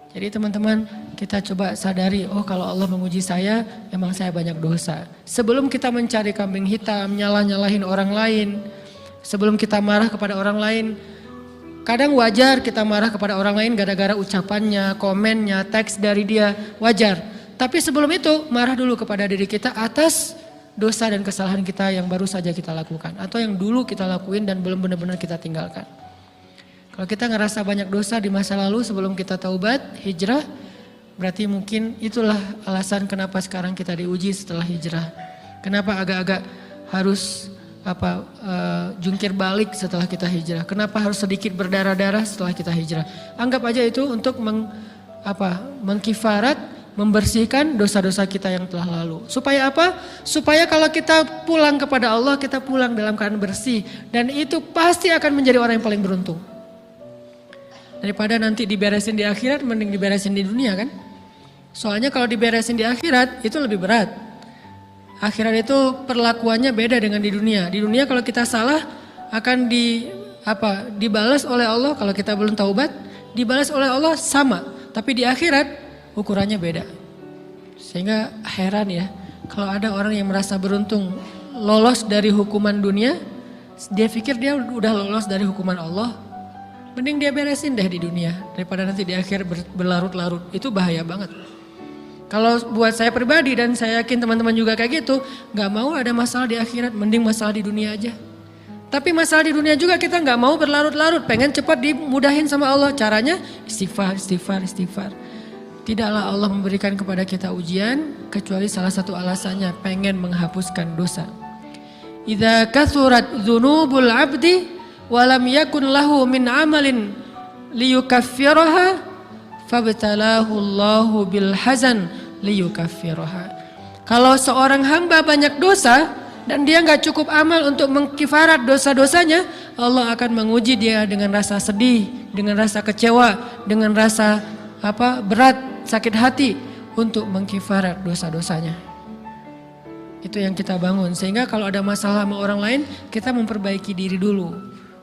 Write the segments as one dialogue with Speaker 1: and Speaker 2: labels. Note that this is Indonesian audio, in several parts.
Speaker 1: Jadi teman-teman, kita coba sadari, oh kalau Allah menguji saya, emang saya banyak dosa. Sebelum kita mencari kambing hitam, nyalahin orang lain, sebelum kita marah kepada orang lain, kadang wajar kita marah kepada orang lain gara-gara ucapannya, komennya, teks dari dia, wajar. Tapi sebelum itu, marah dulu kepada diri kita atas dosa dan kesalahan kita yang baru saja kita lakukan. Atau yang dulu kita lakuin dan belum benar-benar kita tinggalkan. Kalau kita ngerasa banyak dosa di masa lalu sebelum kita taubat, hijrah, berarti mungkin itulah alasan kenapa sekarang kita diuji setelah hijrah. Kenapa agak-agak harus jungkir balik setelah kita hijrah. Kenapa harus sedikit berdarah-darah setelah kita hijrah. Anggap aja itu untuk mengkifarat, membersihkan dosa-dosa kita yang telah lalu. Supaya apa? Supaya kalau kita pulang kepada Allah, kita pulang dalam keadaan bersih. Dan itu pasti akan menjadi orang yang paling beruntung. Daripada nanti diberesin di akhirat, mending diberesin di dunia kan. Soalnya kalau diberesin di akhirat itu lebih berat. Akhirat itu perlakuannya beda dengan di dunia. Di dunia kalau kita salah akan dibalas oleh Allah. Kalau kita belum taubat, dibalas oleh Allah sama. Tapi di akhirat ukurannya beda. Sehingga heran ya, kalau ada orang yang merasa beruntung lolos dari hukuman dunia, dia pikir dia udah lolos dari hukuman Allah. Mending dia beresin deh di dunia daripada nanti di akhir berlarut-larut. Itu bahaya banget. Kalau buat saya pribadi dan saya yakin teman-teman juga kayak gitu, gak mau ada masalah di akhirat, mending masalah di dunia aja. Tapi masalah di dunia juga kita gak mau berlarut-larut, pengen cepat dimudahin sama Allah. Caranya istighfar. Tidaklah Allah memberikan kepada kita ujian kecuali salah satu alasannya pengen menghapuskan dosa. Idza kathurat dzunubul 'abdi walam yakun lahu min amalin liyukaffiraha fabtalahu Allahu bil hazan liyukaffiraha. Kalau seorang hamba banyak dosa dan dia nggak cukup amal untuk mengkifarat dosa-dosanya, Allah akan menguji dia dengan rasa sedih, dengan rasa kecewa, dengan rasa berat, sakit hati untuk mengkifarat dosa-dosanya. Itu yang kita bangun, sehingga kalau ada masalah sama orang lain, kita memperbaiki diri dulu.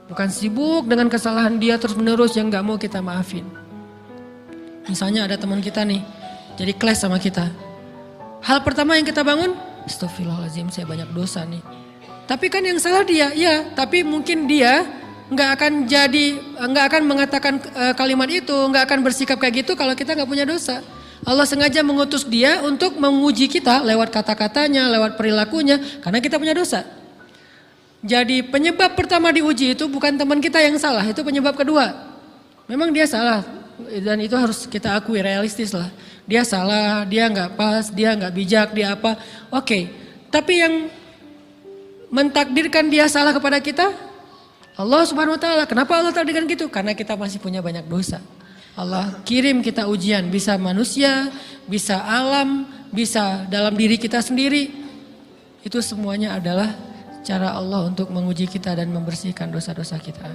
Speaker 1: Bukan sibuk dengan kesalahan dia terus menerus yang gak mau kita maafin. Misalnya ada teman kita nih, jadi clash sama kita. Hal pertama yang kita bangun, astagfirullahaladzim saya banyak dosa nih. Tapi kan yang salah dia, ya. Tapi mungkin dia gak akan mengatakan kalimat itu, gak akan bersikap kayak gitu kalau kita gak punya dosa. Allah sengaja mengutus dia untuk menguji kita lewat kata-katanya, lewat perilakunya, karena kita punya dosa. Jadi penyebab pertama diuji itu bukan teman kita yang salah, itu penyebab kedua. Memang dia salah dan itu harus kita akui, realistis lah. Dia salah, dia nggak pas, dia nggak bijak, dia apa. Oke, tapi yang mentakdirkan dia salah kepada kita, Allah Subhanahu Wa Taala. Kenapa Allah takdirkan gitu? Karena kita masih punya banyak dosa. Allah kirim kita ujian, bisa manusia, bisa alam, bisa dalam diri kita sendiri. Itu semuanya adalah cara Allah untuk menguji kita dan membersihkan dosa-dosa kita.